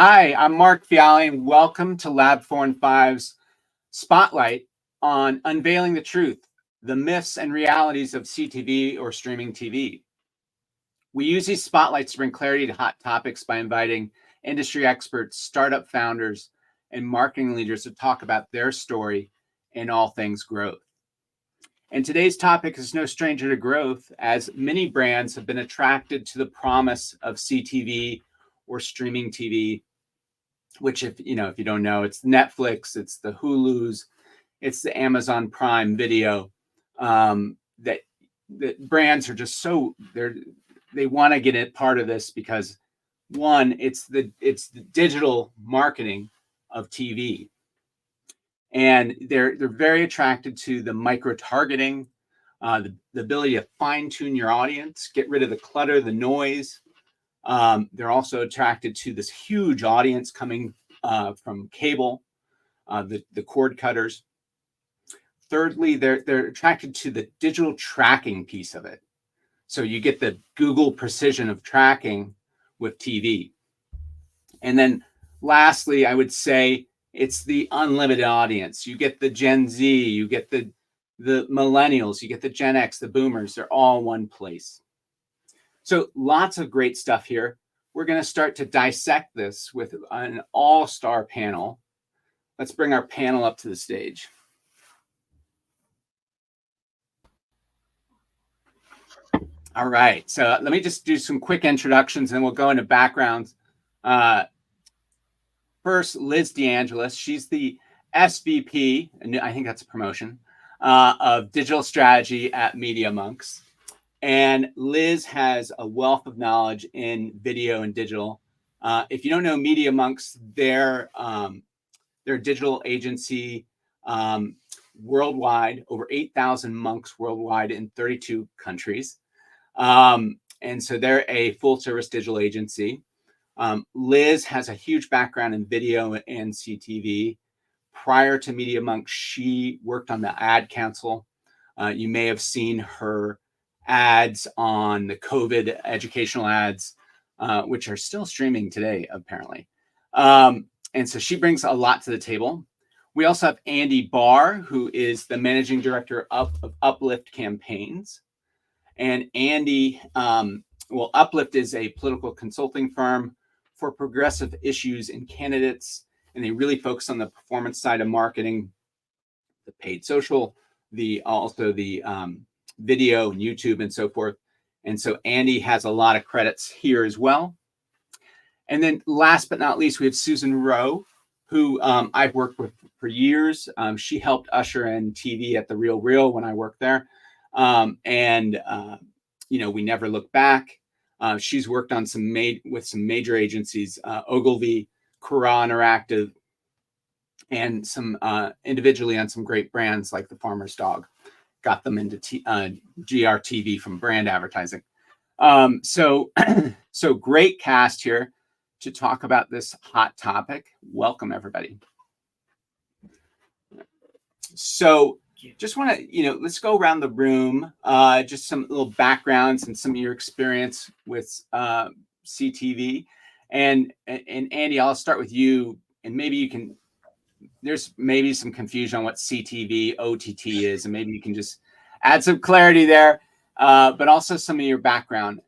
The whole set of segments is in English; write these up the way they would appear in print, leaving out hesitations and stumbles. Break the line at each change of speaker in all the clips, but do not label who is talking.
Hi, I'm Mark Fiali, and welcome to LAB415's Spotlight on Unveiling the Truth, the Myths and Realities of CTV or Streaming TV. We use these spotlights to bring clarity to hot topics by inviting industry experts, startup founders, and marketing leaders to talk about their story and all things growth. And today's topic is no stranger to growth, as many brands have been attracted to the promise of CTV or streaming TV, which if you don't know, it's Netflix, it's the Hulus, it's the Amazon Prime Video, that brands are just so they want to get a part of this because one, it's the digital marketing of TV. And they're very attracted to the micro targeting, the ability to fine tune your audience, get rid of the clutter, the noise. They're also attracted to this huge audience coming from cable, the cord cutters. Thirdly, they're attracted to the digital tracking piece of it. So you get the Google precision of tracking with TV. And then lastly, I would say it's the unlimited audience. You get the Gen Z, you get the millennials, you get the Gen X, the boomers. They're all one place. So lots of great stuff here. We're going to start to dissect this with an all-star panel. Let's bring our panel up to the stage. All right, so let me just do some quick introductions and we'll go into backgrounds. First, Liz DeAngelis. She's the SVP, and I think that's a promotion, of digital strategy at Media.Monks. And Liz has a wealth of knowledge in video and digital. If you don't know Media.Monks, they're a digital agency worldwide, over 8,000 monks worldwide in 32 countries. And so they're a full service digital agency. Liz has a huge background in video and CTV. Prior to Media.Monks, she worked on the Ad Council. You may have seen her ads on the COVID educational ads, which are still streaming today, apparently. And so she brings a lot to the table. We also have Andy Barr, who is the managing director of Uplift Campaigns. And Andy, Uplift is a political consulting firm for progressive issues and candidates. And they really focus on the performance side of marketing, the paid social, also the video and YouTube and so forth. And so Andy has a lot of credits here as well. And then last but not least, we have Susan Rowe, who I've worked with for years. She helped usher in TV at The Real Real when I worked there. We never look back. She's worked on with some major agencies, Ogilvy, Quora Interactive, and some individually on some great brands like The Farmer's Dog. Got them into GRTV from brand advertising. So great cast here to talk about this hot topic. Welcome, everybody. So just want to, let's go around the room, just some little backgrounds and some of your experience with CTV. And Andy, I'll start with you, and maybe you can, there's maybe some confusion on what CTV OTT is, and maybe you can just add some clarity there, but also some of your background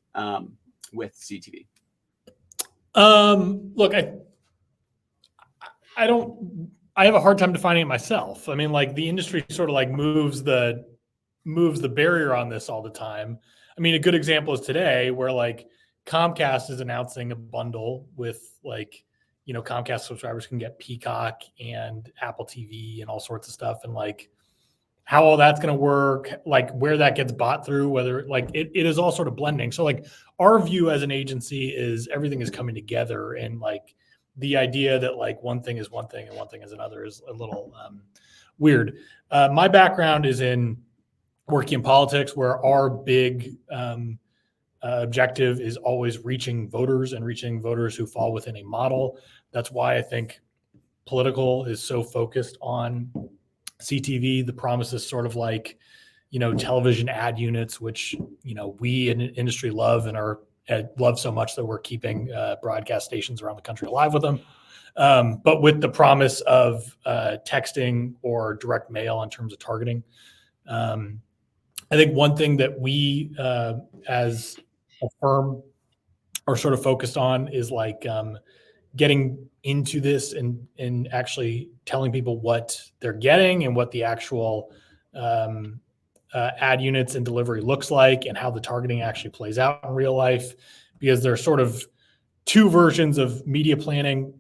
with CTV.
Look, I have a hard time defining it myself. I mean, like the industry sort of like moves the barrier on this all the time. I mean, a good example is today where like Comcast is announcing a bundle with like, Comcast subscribers can get Peacock and Apple TV and all sorts of stuff. And like how all that's going to work, like where that gets bought through, whether like it is all sort of blending. So like our view as an agency is everything is coming together, and like the idea that like one thing is one thing and one thing is another is a little weird. My background is in working in politics, where our big objective is always reaching voters and reaching voters who fall within a model. That's why I think political is so focused on CTV. The promise is sort of like, television ad units, which, we in the industry love and are love so much that we're keeping broadcast stations around the country alive with them. But with the promise of texting or direct mail in terms of targeting. I think one thing that we as a firm are sort of focused on is like getting into this and actually telling people what they're getting and what the actual ad units and delivery looks like and how the targeting actually plays out in real life, because there's sort of two versions of media planning.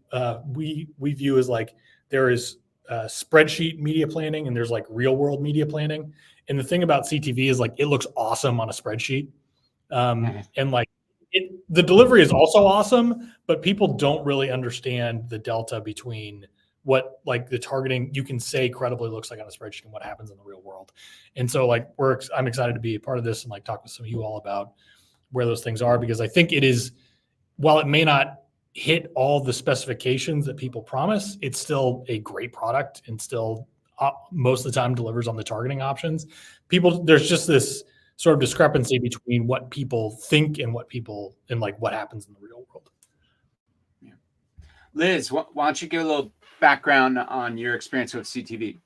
We view as like there is spreadsheet media planning and there's like real world media planning. And the thing about CTV is like it looks awesome on a spreadsheet, and like the delivery is also awesome, but people don't really understand the delta between what like the targeting you can say credibly looks like on a spreadsheet and what happens in the real world. And so like I'm excited to be a part of this and like talk with some of you all about where those things are, because I think it is, while it may not hit all the specifications that people promise, it's still a great product and still most of the time delivers on the targeting options. There's just this sort of discrepancy between what people think and what happens in the real world.
Yeah. Liz, why don't you give a little background on your experience with CTV?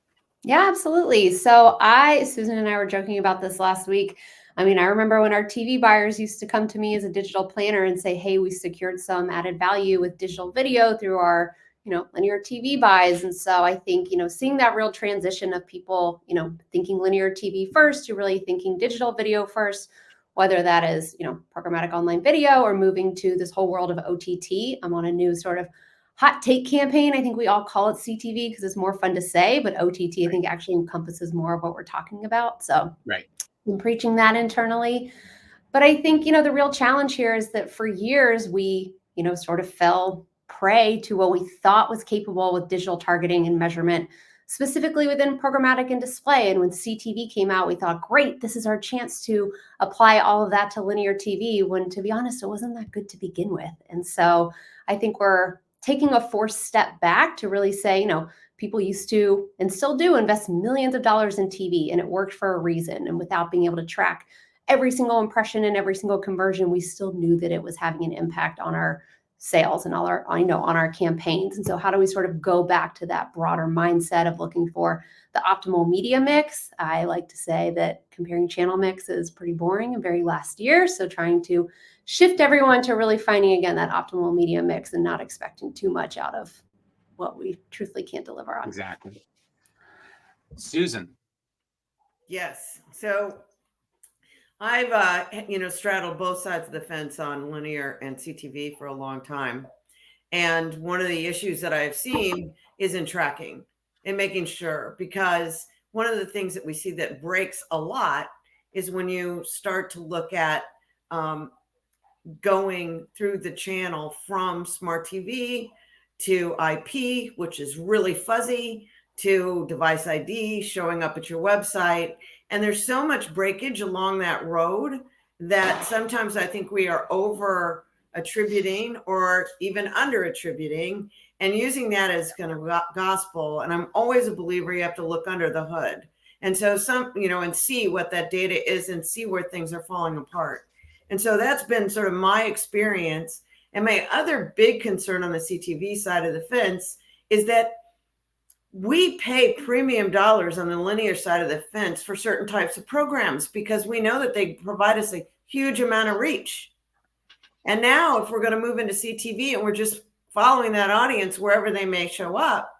Yeah, absolutely. So Susan and I were joking about this last week. I mean, I remember when our TV buyers used to come to me as a digital planner and say, hey, we secured some added value with digital video through our, linear TV buys. And so I think, seeing that real transition of people, thinking linear TV first to really thinking digital video first, whether that is, programmatic online video or moving to this whole world of OTT. I'm on a new sort of hot take campaign. I think we all call it CTV because it's more fun to say, but OTT I think actually encompasses more of what we're talking about. So I'm preaching that internally. But I think, the real challenge here is that for years we, sort of fell prey to what we thought was capable with digital targeting and measurement, specifically within programmatic and display. And when CTV came out, we thought, great, this is our chance to apply all of that to linear TV, when to be honest, it wasn't that good to begin with. And so I think we're taking a forced step back to really say, people used to and still do invest millions of dollars in TV, and it worked for a reason. And without being able to track every single impression and every single conversion, we still knew that it was having an impact on our sales and on our campaigns. And so how do we sort of go back to that broader mindset of looking for the optimal media mix? I like to say that comparing channel mix is pretty boring and very last year. So trying to shift everyone to really finding, again, that optimal media mix and not expecting too much out of what we truthfully can't deliver on.
Exactly. Susan.
Yes. So I've, straddled both sides of the fence on linear and CTV for a long time. And one of the issues that I've seen is in tracking and making sure, because one of the things that we see that breaks a lot is when you start to look at going through the channel from smart TV to IP, which is really fuzzy, to device ID showing up at your website. And there's so much breakage along that road that sometimes I think we are over attributing or even under attributing and using that as kind of gospel. And I'm always a believer you have to look under the hood. And so and see what that data is and see where things are falling apart. And so that's been sort of my experience. And my other big concern on the CTV side of the fence is that we pay premium dollars on the linear side of the fence for certain types of programs because we know that they provide us a huge amount of reach. And now if we're going to move into CTV and we're just following that audience wherever they may show up,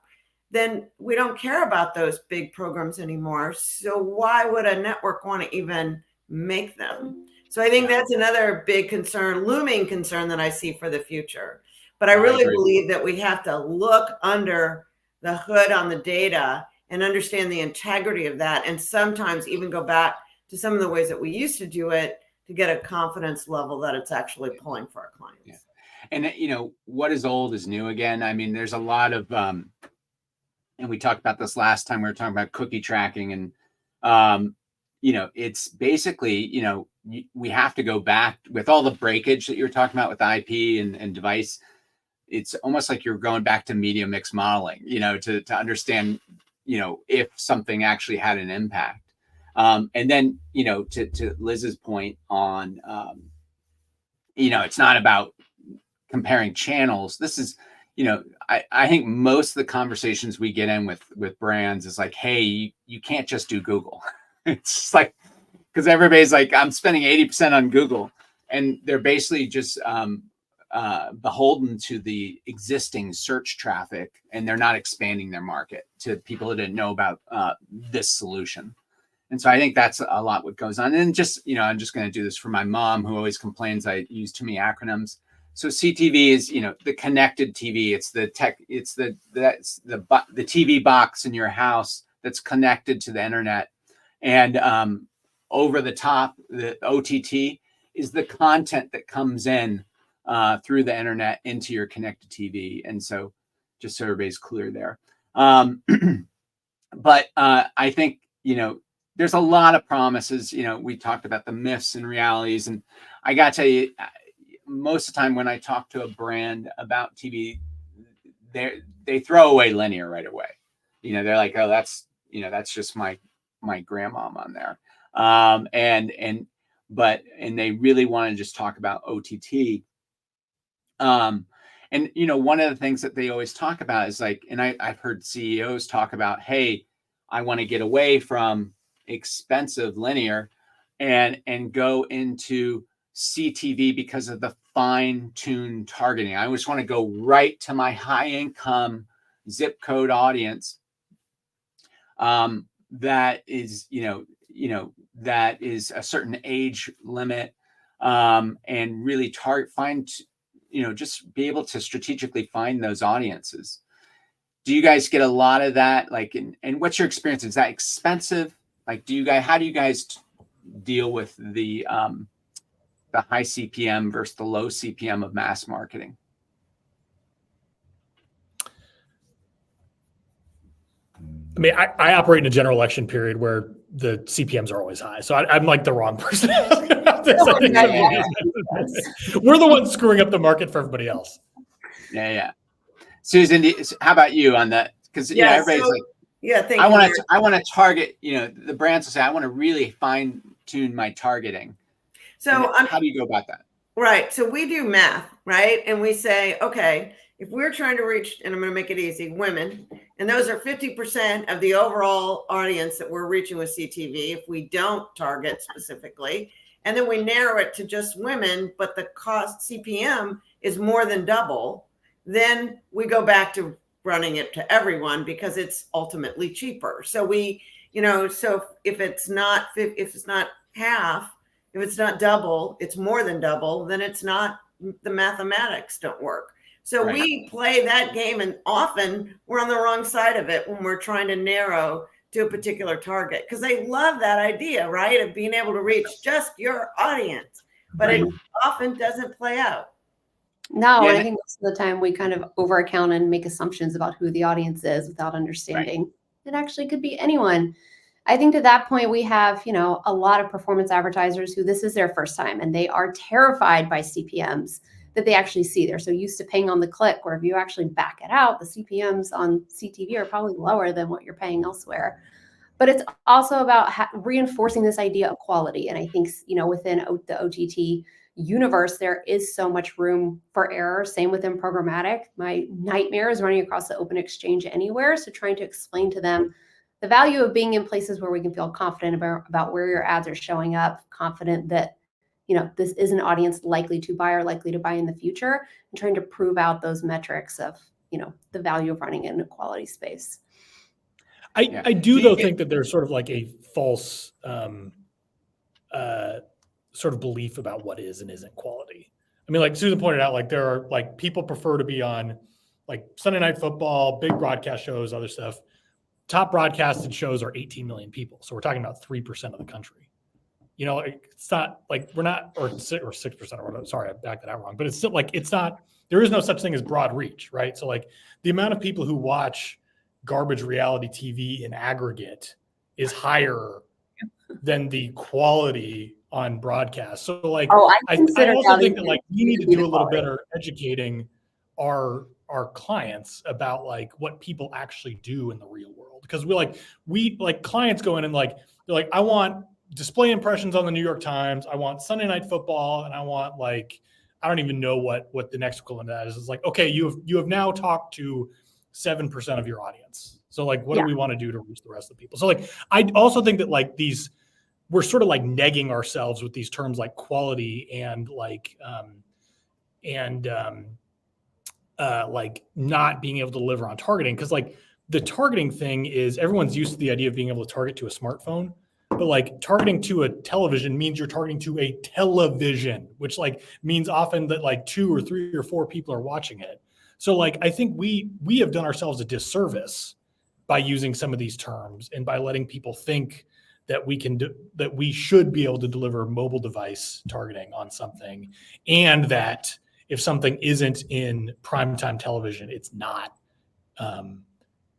then we don't care about those big programs anymore. So why would a network want to even make them? So I think that's another big concern, looming concern that I see for the future. But I really believe that we have to look under the hood on the data and understand the integrity of that. And sometimes even go back to some of the ways that we used to do it to get a confidence level that it's actually pulling for our clients.
Yeah. And, what is old is new again. I mean, there's a lot of, and we talked about this last time, we were talking about cookie tracking and, it's basically, we have to go back with all the breakage that you're talking about with IP and device. It's almost like you're going back to media mix modeling, to understand, if something actually had an impact. And then, to Liz's point on it's not about comparing channels. This is, I think most of the conversations we get in with brands is like, hey, you can't just do Google. It's just like, because everybody's like, I'm spending 80% on Google, and they're basically just beholden to the existing search traffic, and they're not expanding their market to people who didn't know about this solution. And so I think that's a lot what goes on. And just, I'm just going to do this for my mom, who always complains I use too many acronyms. So CTV is, the connected TV. It's the tech. It's the TV box in your house that's connected to the internet. And over the top, the OTT is the content that comes in through the internet into your connected TV. And so, just so everybody's clear there. But I think there's a lot of promises. We talked about the myths and realities, and I got to tell you, most of the time when I talk to a brand about TV, they throw away linear right away. They're like, oh, that's just my grandmom on there. And they really want to just talk about OTT. And one of the things that they always talk about is like, and I've heard CEOs talk about, hey, I want to get away from expensive linear and go into CTV because of the fine-tuned targeting. I just want to go right to my high-income zip code audience. That is, that is a certain age limit, and really just be able to strategically find those audiences. Do you guys get a lot of that? Like, and what's your experience? Is that expensive? Like, how do you guys deal with the high CPM versus the low CPM of mass marketing?
I mean, I operate in a general election period where the CPMs are always high. So I'm like the wrong person to ask about this. We're the ones screwing up the market for everybody else.
Yeah. Susan, how about you on that? Because everybody's
thank
you. I want to target, the brands will say, I want to really fine tune my targeting. So how do you go about that?
Right. So we do math, right? And we say, okay, if we're trying to reach, and I'm going to make it easy, women, and those are 50% of the overall audience that we're reaching with CTV, if we don't target specifically, and then we narrow it to just women, but the cost CPM is more than double, then we go back to running it to everyone because it's ultimately cheaper. So so if it's not half, if it's not double, it's more than double, then it's not, the mathematics don't work. So right. We play that game, and often we're on the wrong side of it when we're trying to narrow to a particular target, because they love that idea, right, of being able to reach just your audience, but right. It often doesn't play out.
No, and I think most of the time we kind of over-account and make assumptions about who the audience is without understanding it actually could be anyone. I think to that point, we have, a lot of performance advertisers who this is their first time, and they are terrified by CPMs that they actually see. They're so used to paying on the click, where if you actually back it out, the CPMs on CTV are probably lower than what you're paying elsewhere. But it's also about reinforcing this idea of quality. And I think, within the OTT universe, there is so much room for error. Same within programmatic. My nightmare is running across the open exchange anywhere. So trying to explain to them the value of being in places where we can feel confident about where your ads are showing up, confident that, this is an audience likely to buy or likely to buy in the future, and trying to prove out those metrics of, the value of running in a quality space.
I do, though, think that there's sort of like a false sort of belief about what is and isn't quality. I mean, like Susan pointed out, like there are like people prefer to be on like Sunday Night Football, big broadcast shows, other stuff. Top broadcasted shows are 18 million people. So we're talking about 3% of the country. It's not like we're not, or 6% or whatever. Sorry, I backed that out wrong. But it's still like, it's not, there is no such thing as broad reach, right? So like the amount of people who watch garbage reality TV in aggregate is higher than the quality on broadcast. So like, I also think that like we need to do a little better educating our clients about like what people actually do in the real world. Because we clients go in and like, they're like, I want display impressions on the New York Times. I want Sunday Night Football, and I want like I don't even know what the next equivalent of that is. It's like, okay, you have now talked to 7% of your audience. So like, what do we want to do to reach the rest of the people? So like, I also think that like we're sort of like negging ourselves with these terms like quality and like like not being able to deliver on targeting. Cause like the targeting thing is everyone's used to the idea of being able to target to a smartphone, but like targeting to a television means you're targeting to a television, which like means often that like 2 or 3 or 4 people are watching it. So like, I think we have done ourselves a disservice by using some of these terms and by letting people think that that we should be able to deliver mobile device targeting on something, and that if something isn't in primetime television, it's not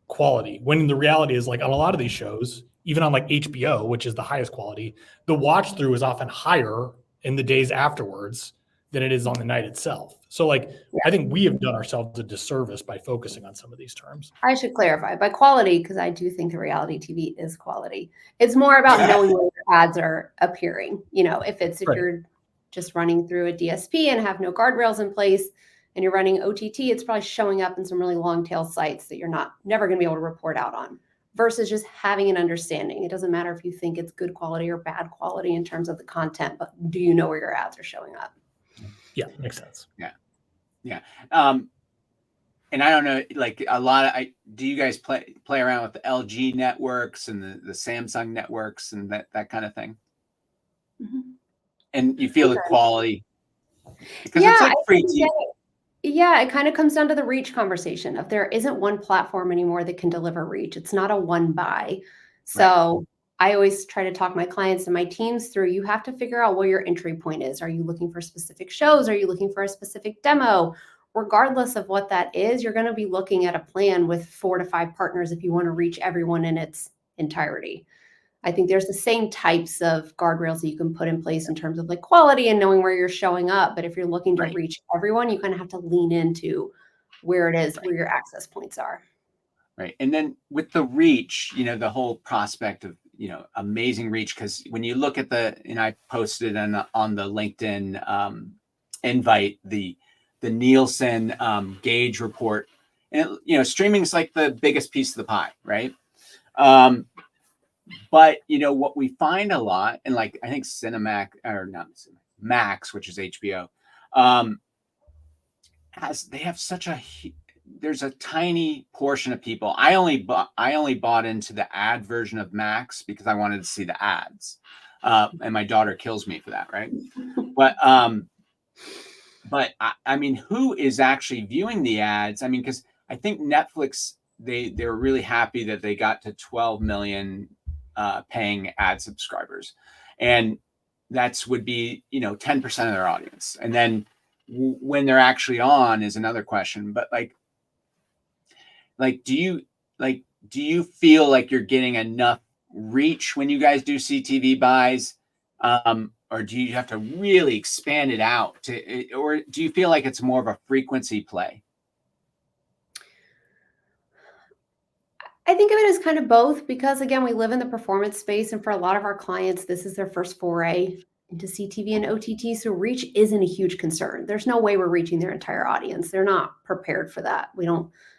quality. When the reality is, like on a lot of these shows, even on like HBO, which is the highest quality, the watch through is often higher in the days afterwards than it is on the night itself. So like, I think we have done ourselves a disservice by focusing on some of these terms.
I should clarify by quality, because I do think the reality TV is quality. It's more about knowing where your ads are appearing. You know, if you're just running through a DSP and have no guardrails in place and you're running OTT, it's probably showing up in some really long tail sites that you're never going to be able to report out on, versus just having an understanding. It doesn't matter if you think it's good quality or bad quality in terms of the content, but do you know where your ads are showing up?
Yeah, makes sense.
Yeah. And I don't know, like do you guys play around with the LG networks and the Samsung networks and that kind of thing? Mm-hmm. And you feel the quality because it's like free TV.
Yeah, it kind of comes down to the reach conversation. If there isn't one platform anymore that can deliver reach, it's not a one buy. So I always try to talk my clients and my teams through, you have to figure out where your entry point is. Are you looking for specific shows? Are you looking for a specific demo? Regardless of what that is, you're going to be looking at a plan with 4 to 5 partners if you want to reach everyone in its entirety. I think there's the same types of guardrails that you can put in place in terms of like quality and knowing where you're showing up. But if you're looking to reach everyone, you kind of have to lean into where it is, where your access points are.
Right. And then with the reach, you know, the whole prospect of, you know, amazing reach, because when you look at and I posted on the LinkedIn invite, the Nielsen gauge report, and you know, streaming is like the biggest piece of the pie, right? But you know what we find a lot, and like I think Max, which is HBO, they have such there's a tiny portion of people. I only bought into the ad version of Max because I wanted to see the ads, and my daughter kills me for that, right? But I mean, who is actually viewing the ads? I mean, because I think Netflix, they're really happy that they got to 12 million paying ad subscribers, and that's would be, you know, 10% of their audience. And then when they're actually on is another question. But do you feel like you're getting enough reach when you guys do CTV buys? Or do you have to really expand it out or do you feel like it's more of a frequency play?
I think of it as kind of both, because again, we live in the performance space, and for a lot of our clients, this is their first foray into CTV and OTT. So reach isn't a huge concern. There's no way we're reaching their entire audience. They're not prepared for that.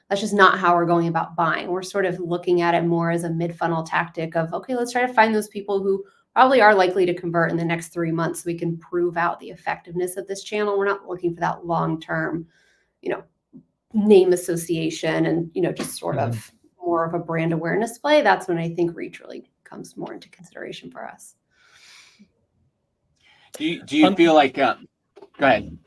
That's just not how we're going about buying. We're sort of looking at it more as a mid-funnel tactic of, okay, let's try to find those people who probably are likely to convert in the next 3 months so we can prove out the effectiveness of this channel. We're not looking for that long-term, you know, name association and, you know, just sort of more of a brand awareness play. That's when I think reach really comes more into consideration for us.
Do you feel like, go ahead.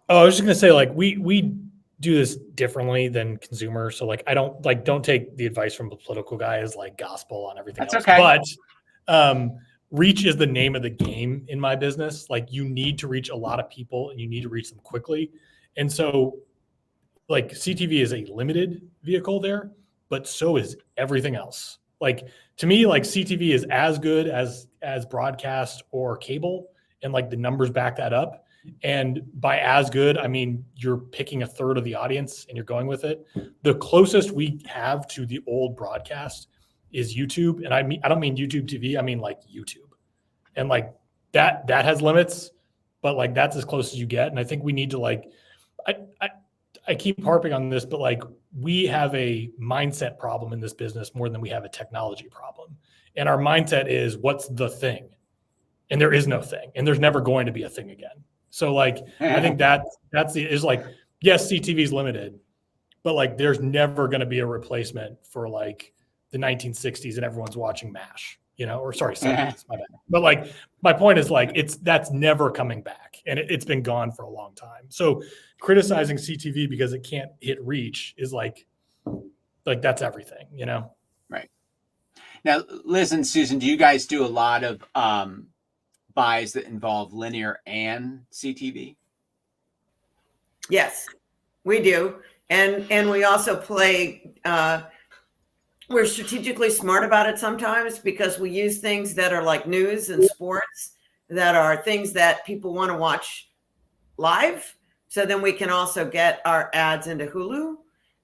Oh, I was just going to say, like, we do this differently than consumers. So like, I don't take the advice from the political guy as like gospel on everything.
That's
else.
okay.
But reach is the name of the game in my business. Like, you need to reach a lot of people and you need to reach them quickly. And so like CTV is a limited vehicle there, but so is everything else. Like, to me, like CTV is as good as broadcast or cable, and like the numbers back that up. And by as good, I mean, you're picking a third of the audience and you're going with it. The closest we have to the old broadcast is YouTube. And I don't mean YouTube TV, I mean like YouTube. And like that has limits, but like that's as close as you get. And I think we need to like, I keep harping on this, but like we have a mindset problem in this business more than we have a technology problem. And our mindset is what's the thing? And there is no thing, and there's never going to be a thing again. So like, I think is like, yes, CTV is limited, but like there's never going to be a replacement for like the 1960s and everyone's watching MASH, you know, or sorry, 70s, my bad. But like, my point is like, that's never coming back, and it's been gone for a long time. So criticizing CTV because it can't hit reach is like that's everything, you know?
Right. Now, Liz and Susan, do you guys do a lot of buys that involve linear and CTV?
Yes, we do. And we also play, we're strategically smart about it sometimes because we use things that are like news and sports that are things that people want to watch live. So then we can also get our ads into Hulu.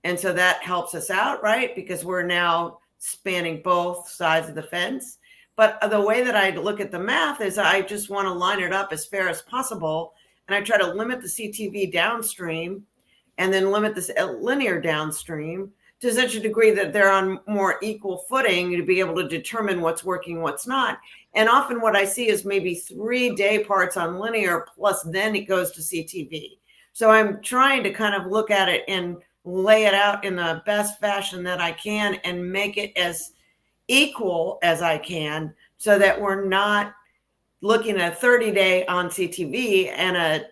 And so that helps us out, right? Because we're now spanning both sides of the fence. But the way that I look at the math is I just want to line it up as fair as possible. And I try to limit the CTV downstream and then limit this linear downstream to such a degree that they're on more equal footing to be able to determine what's working, what's not. And often what I see is maybe 3 day parts on linear, plus then it goes to CTV. So I'm trying to kind of look at it and lay it out in the best fashion that I can and make it as equal as I can so that we're not looking at a 30-day on CTV and a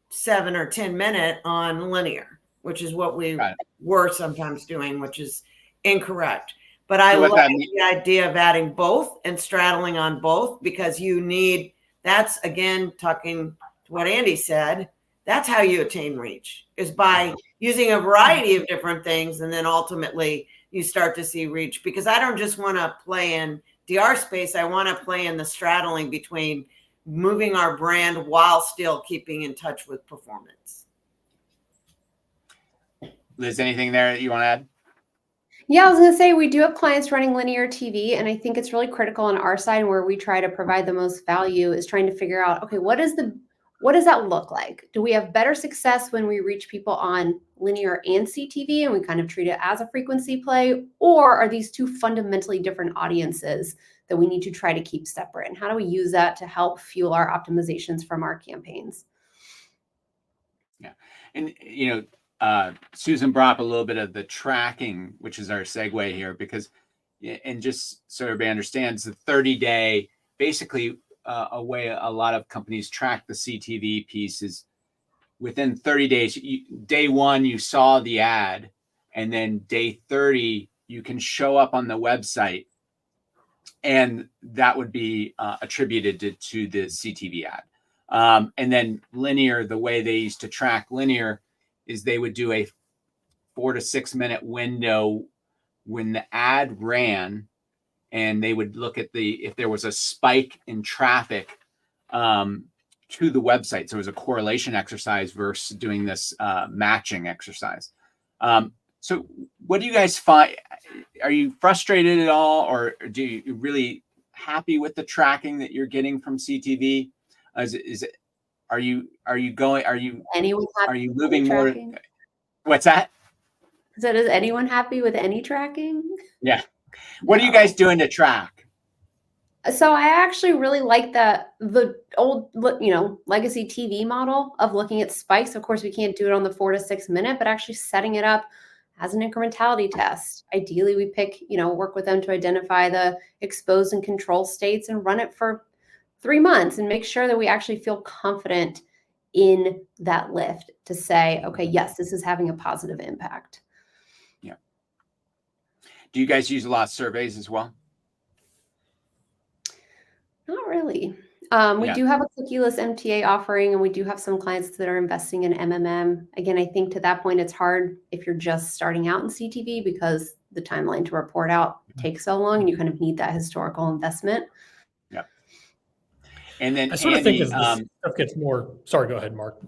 7 or 10 minute on linear, which is what we were sometimes doing, which is incorrect. But I like the idea of adding both and straddling on both because you need, that's again, talking to what Andy said, that's how you attain reach is by using a variety of different things. And then ultimately you start to see reach because I don't just want to play in DR space. I want to play in the straddling between moving our brand while still keeping in touch with performance.
Liz, anything there that you want to add?
Yeah, I was going to say we do have clients running linear TV, and I think it's really critical on our side where we try to provide the most value is trying to figure out, okay, what does that look like? Do we have better success when we reach people on linear and CTV and we kind of treat it as a frequency play? Or are these two fundamentally different audiences that we need to try to keep separate? And how do we use that to help fuel our optimizations from our campaigns?
Yeah. And, you know, Susan brought up a little bit of the tracking, which is our segue here, because, and just so everybody understands, the 30-day, basically a way a lot of companies track the CTV piece is within 30 days, day one, you saw the ad, and then day 30, you can show up on the website, and that would be attributed to the CTV ad. And then linear, the way they used to track linear is they would do a 4 to 6 minute window when the ad ran, and they would look at if there was a spike in traffic to the website. So it was a correlation exercise versus doing this matching exercise. So what do you guys find? Are you frustrated at all, or do you really happy with the tracking that you're getting from CTV? Are you moving more? What's that?
So is anyone happy with any tracking?
Yeah. What are you guys doing to track?
So I actually really like the old, legacy TV model of looking at spikes. Of course, we can't do it on the 4 to 6 minute, but actually setting it up as an incrementality test. Ideally, we pick, work with them to identify the exposed and control states and run it for 3 months and make sure that we actually feel confident in that lift to say, okay, yes, this is having a positive impact.
Yeah. Do you guys use a lot of surveys as well?
Not really. We do have a cookieless MTA offering, and we do have some clients that are investing in MMM. Again, I think to that point, it's hard if you're just starting out in CTV because the timeline to report out takes so long, and you kind of need that historical investment.
Yeah. And then
I sort of think as this stuff gets more. Sorry, go ahead, Mark.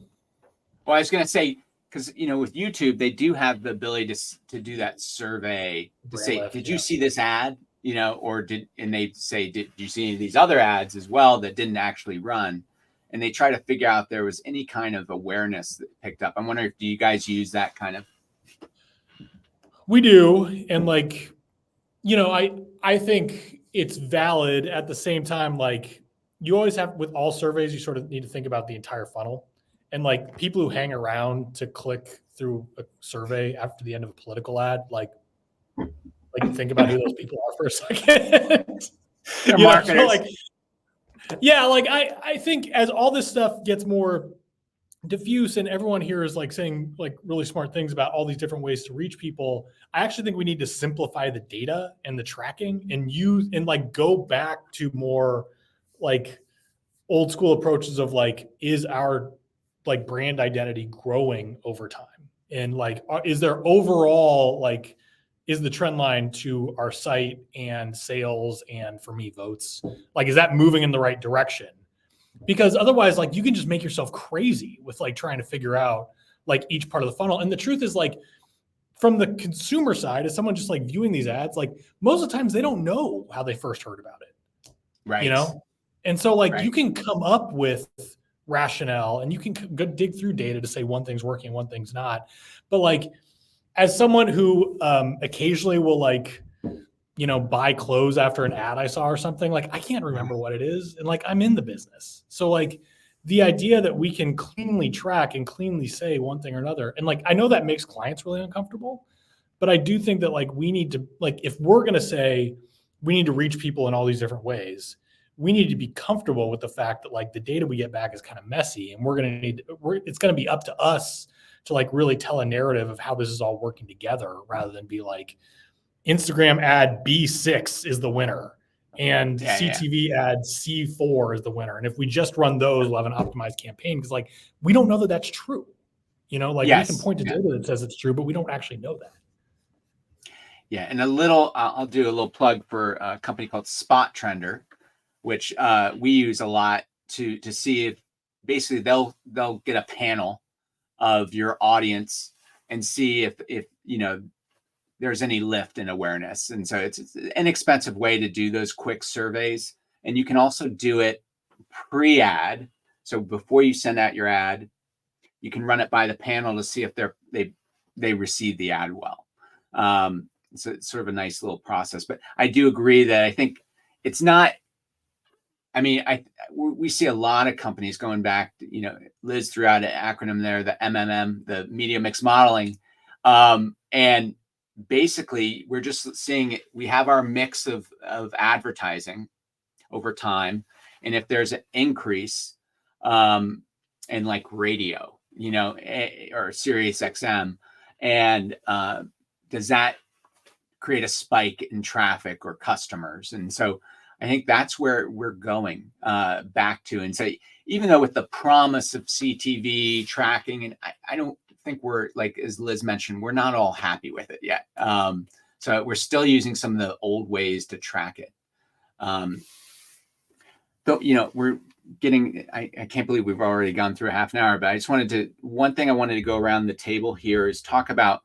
Well, I was going to say, because with YouTube, they do have the ability to do that survey to say, did you see this ad? And they say, did you see any of these other ads as well that didn't actually run? and they try to figure out if there was any kind of awareness that picked up. I'm wondering, do you guys use that kind of?
We do. And like, you know, I think it's valid. At the same time, like, you always have, with all surveys, you sort of need to think about the entire funnel. And like, people who hang around to click through a survey after the end of a political ad, like think about who those people are for a second.
They're
You know,
marketers.
so like, yeah, like I think as all this stuff gets more diffuse and everyone here is like saying like really smart things about all these different ways to reach people, I actually think we need to simplify the data and the tracking and use and like go back to more like old school approaches of like, is our like brand identity growing over time? And like, is there overall, like, is the trend line to our site and sales and, for me, votes, like, is that moving in the right direction? Because otherwise, like, you can just make yourself crazy with like trying to figure out like each part of the funnel. And the truth is, like, from the consumer side, as someone just like viewing these ads, like most of the times they don't know how they first heard about it.
Right.
You know? And so like
Right.
you can come up with rationale and you can go dig through data to say one thing's working, one thing's not. But like, as someone who occasionally will like, you know, buy clothes after an ad I saw or something, like I can't remember what it is. And like, I'm in the business. So like the idea that we can cleanly track and cleanly say one thing or another. And like, I know that makes clients really uncomfortable, but I do think that like, we need to, like, if we're going to say we need to reach people in all these different ways, we need to be comfortable with the fact that like the data we get back is kind of messy, and it's going to be up to us to like really tell a narrative of how this is all working together, rather than be like Instagram ad B6 is the winner and CTV ad C4 is the winner. And if we just run those, we'll have an optimized campaign. Because like, we don't know that that's true. You know, like we can point to data that says it's true, but we don't actually know that.
Yeah. And I'll do a little plug for a company called Spot Trender, which we use a lot to see if basically they'll get a panel of your audience and see if you know there's any lift in awareness. And so it's an inexpensive way to do those quick surveys. And you can also do it pre-ad. So before you send out your ad, you can run it by the panel to see if they receive the ad well. So it's sort of a nice little process. But I do agree that I think it's not. I mean, we see a lot of companies going back. You know, Liz threw out an acronym there, the MMM, the media mix modeling, and basically we're just seeing we have our mix of advertising over time, and if there's an increase in like radio, you know, or Sirius XM, and does that create a spike in traffic or customers? And so I think that's where we're going back to. And so even though with the promise of CTV tracking, and I don't think we're, like, as Liz mentioned, we're not all happy with it yet. So we're still using some of the old ways to track it. Though, you know, we're getting, I can't believe we've already gone through a half an hour, but I just one thing I wanted to go around the table here is talk about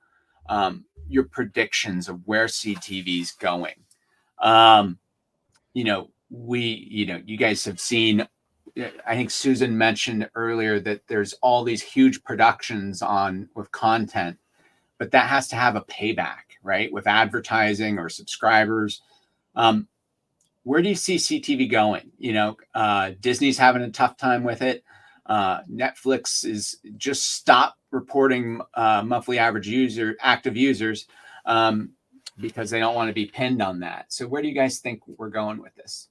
your predictions of where CTV is going. You know, you guys have seen, I think Susan mentioned earlier that there's all these huge productions with content, but that has to have a payback, right? With advertising or subscribers. Where do you see CTV going? You know, Disney's having a tough time with it. Netflix is just stopped reporting monthly active users because they don't want to be pinned on that. So where do you guys think we're going with this?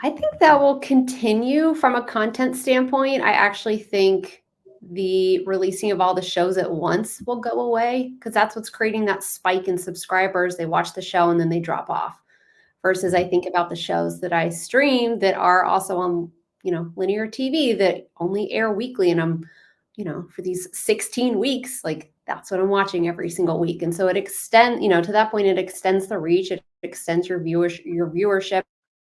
I think that will continue from a content standpoint. I actually think the releasing of all the shows at once will go away, because that's what's creating that spike in subscribers. They watch the show and then they drop off. Versus I think about the shows that I stream that are also on, you know, linear TV that only air weekly. And I'm, you know, for these 16 weeks, like that's what I'm watching every single week. And so it extends, you know, to that point, it extends the reach, it extends your viewership,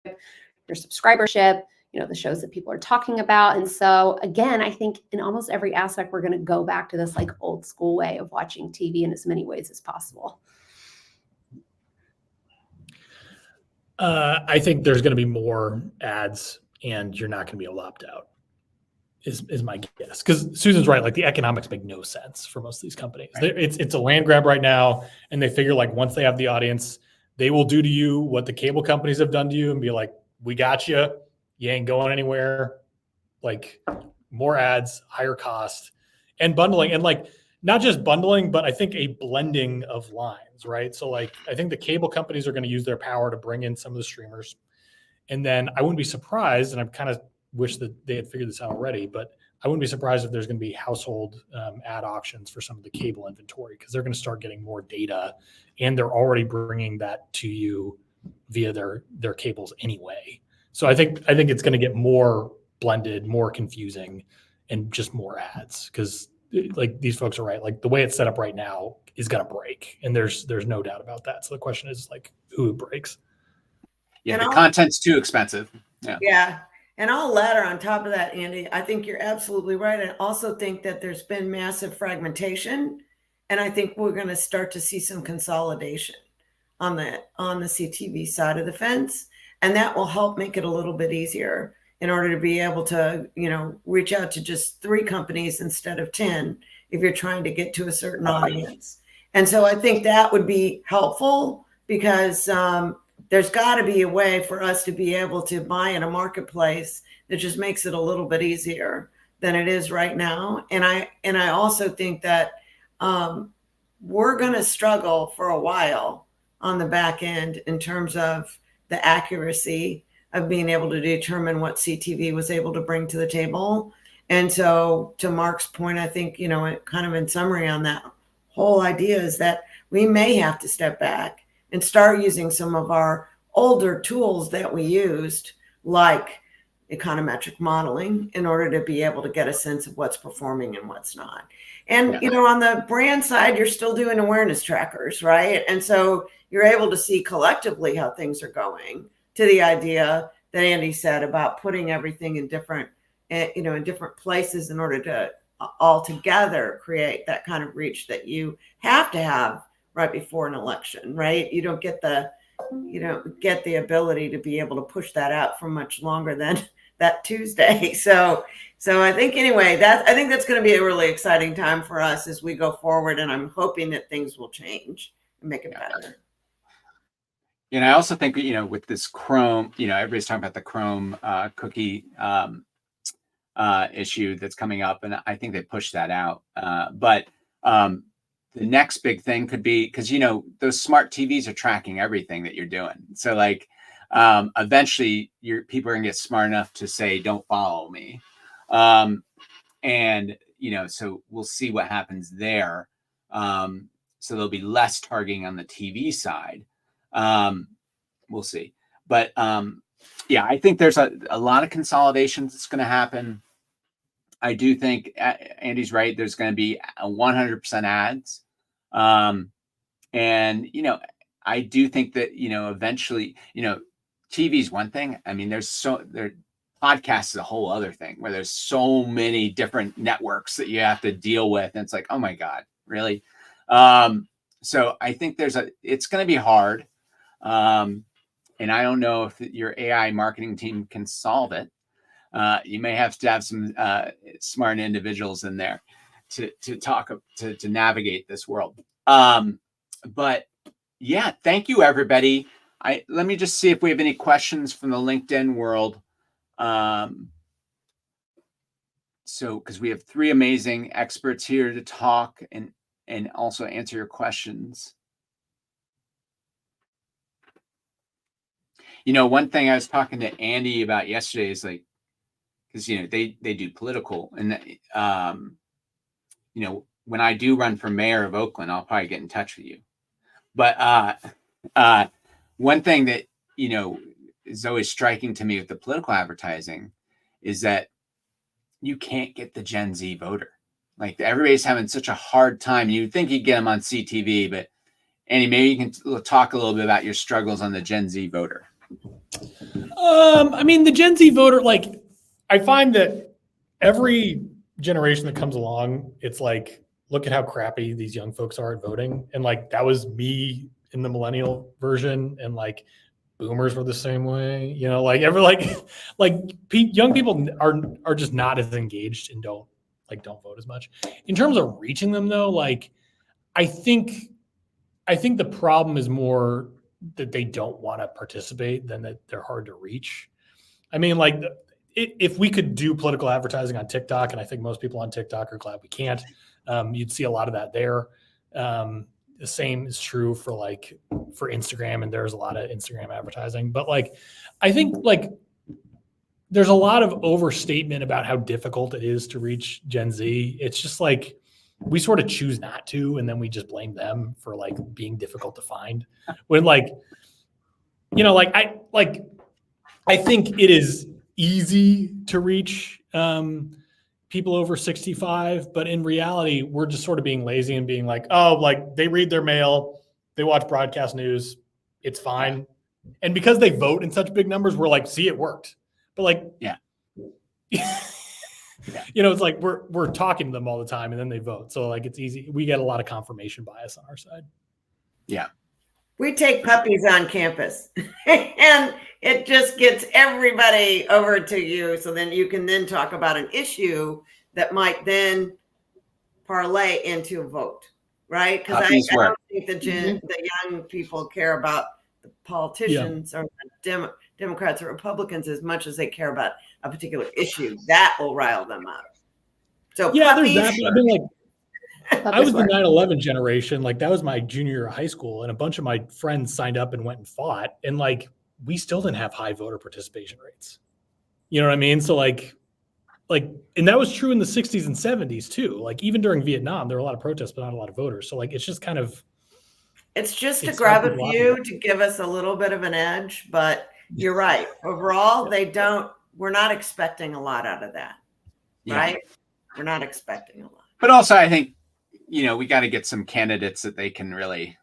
your subscribership, you know, the shows that people are talking about. And so again, I think in almost every aspect, we're going to go back to this like old school way of watching TV in as many ways as possible.
I think there's going to be more ads and you're not going to be able to opt out. Is my guess, because Susan's right. Like the economics make no sense for most of these companies. Right. It's a land grab right now, and they figure like once they have the audience, they will do to you what the cable companies have done to you, and be like, "We got you. You ain't going anywhere." Like more ads, higher cost, and bundling, and like not just bundling, but I think a blending of lines, right? So like I think the cable companies are going to use their power to bring in some of the streamers, and then I wouldn't be surprised, and I'm kind of wish that they had figured this out already, but I wouldn't be surprised if there's going to be household ad auctions for some of the cable inventory, because they're going to start getting more data, and they're already bringing that to you via their cables anyway. So I think it's going to get more blended, more confusing, and just more ads, because like these folks are right. Like the way it's set up right now is going to break, and there's no doubt about that. So the question is like who it breaks.
Yeah, the content's too expensive.
Yeah. And I'll ladder on top of that, Andy. I think you're absolutely right. I also think that there's been massive fragmentation, and I think we're going to start to see some consolidation on the CTV side of the fence, and that will help make it a little bit easier in order to be able to, reach out to just 3 companies instead of 10 if you're trying to get to a certain audience. And so I think that would be helpful, because there's got to be a way for us to be able to buy in a marketplace that just makes it a little bit easier than it is right now. And I also think that we're going to struggle for a while on the back end in terms of the accuracy of being able to determine what CTV was able to bring to the table. And so to Mark's point, I think, kind of in summary on that whole idea is that we may have to step back and start using some of our older tools that we used, like econometric modeling, in order to be able to get a sense of what's performing and what's not. And, on the brand side, you're still doing awareness trackers, right? And so you're able to see collectively how things are going, to the idea that Andy said about putting everything in different, in different places in order to all together create that kind of reach that you have to have right before an election, right? You don't get the ability to be able to push that out for much longer than that Tuesday. So I think anyway, I think that's going to be a really exciting time for us as we go forward, and I'm hoping that things will change and make it better.
And I also think, with this Chrome, everybody's talking about the Chrome cookie issue that's coming up, and I think they pushed that out. But the next big thing could be, because those smart TVs are tracking everything that you're doing. So like eventually people are gonna get smart enough to say, don't follow me. And so we'll see what happens there. So there'll be less targeting on the TV side. We'll see. But I think there's a lot of consolidation that's going to happen. I do think Andy's right. There's going to be 100% ads. And, I do think that, eventually, TV is one thing. I mean, podcasts is a whole other thing, where there's so many different networks that you have to deal with. And it's like, oh my God, really? So I think it's going to be hard. And I don't know if your AI marketing team can solve it. You may have to have some smart individuals in there to navigate this world. But yeah, thank you, everybody. Let me just see if we have any questions from the LinkedIn world. So, because we have 3 amazing experts here to talk and also answer your questions. One thing I was talking to Andy about yesterday is like, because they do political, and when I do run for mayor of Oakland, I'll probably get in touch with you. But one thing that is always striking to me with the political advertising is that you can't get the Gen Z voter. Like everybody's having such a hard time. You'd think you'd get them on CTV, but Andy, maybe you can talk a little bit about your struggles on the Gen Z voter.
I mean, the Gen Z voter, like, I find that every generation that comes along, it's like, look at how crappy these young folks are at voting. And like, that was me in the millennial version. And like, boomers were the same way, you know, like young people are just not as engaged and don't vote as much. In terms of reaching them though, like, I think the problem is more that they don't want to participate than that they're hard to reach. I mean, like, if we could do political advertising on TikTok, and I think most people on TikTok are glad we can't, you'd see a lot of that there. The same is true for Instagram, and there's a lot of Instagram advertising. But like, I think like there's a lot of overstatement about how difficult it is to reach Gen Z. It's just like we sort of choose not to, and then we just blame them for like being difficult to find. When like, you know, like I think it is easy to reach people over 65, but in reality, we're just sort of being lazy and being like, oh, like they read their mail, they watch broadcast news, it's fine. And because they vote in such big numbers, we're like, see, it worked. But like,
yeah.
You know, it's like we're talking to them all the time and then they vote. So like, it's easy. We get a lot of confirmation bias on our side.
Yeah.
We take puppies on campus and it just gets everybody over to you. So then you can then talk about an issue that might then parlay into a vote, right? Because I don't think the young people care about the politicians or the Democrats or Republicans as much as they care about a particular issue that will rile them up. So
yeah,
puppies,
there's that. I mean, like, I was the 9/11 generation. Like, that was my junior year of high school, and a bunch of my friends signed up and went and fought, and like, we still didn't have high voter participation rates. You know what I mean? So like, and that was true in the 60s and 70s too. Like, even during Vietnam, there were a lot of protests, but not a lot of voters. So like, it's just kind of,
it's just to grab a few to give us a little bit of an edge. But you're right. Overall, we're not expecting a lot out of that, right? We're not expecting a lot.
But also, I think, you know, we got to get some candidates that they can really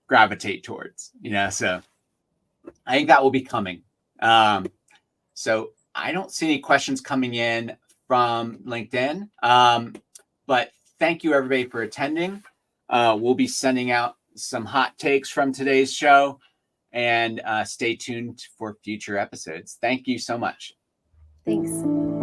gravitate towards, you know, so I think that will be coming. So I don't see any questions coming in from LinkedIn, but thank you everybody for attending. We'll be sending out some hot takes from today's show, and stay tuned for future episodes. Thank you so much.
Thanks.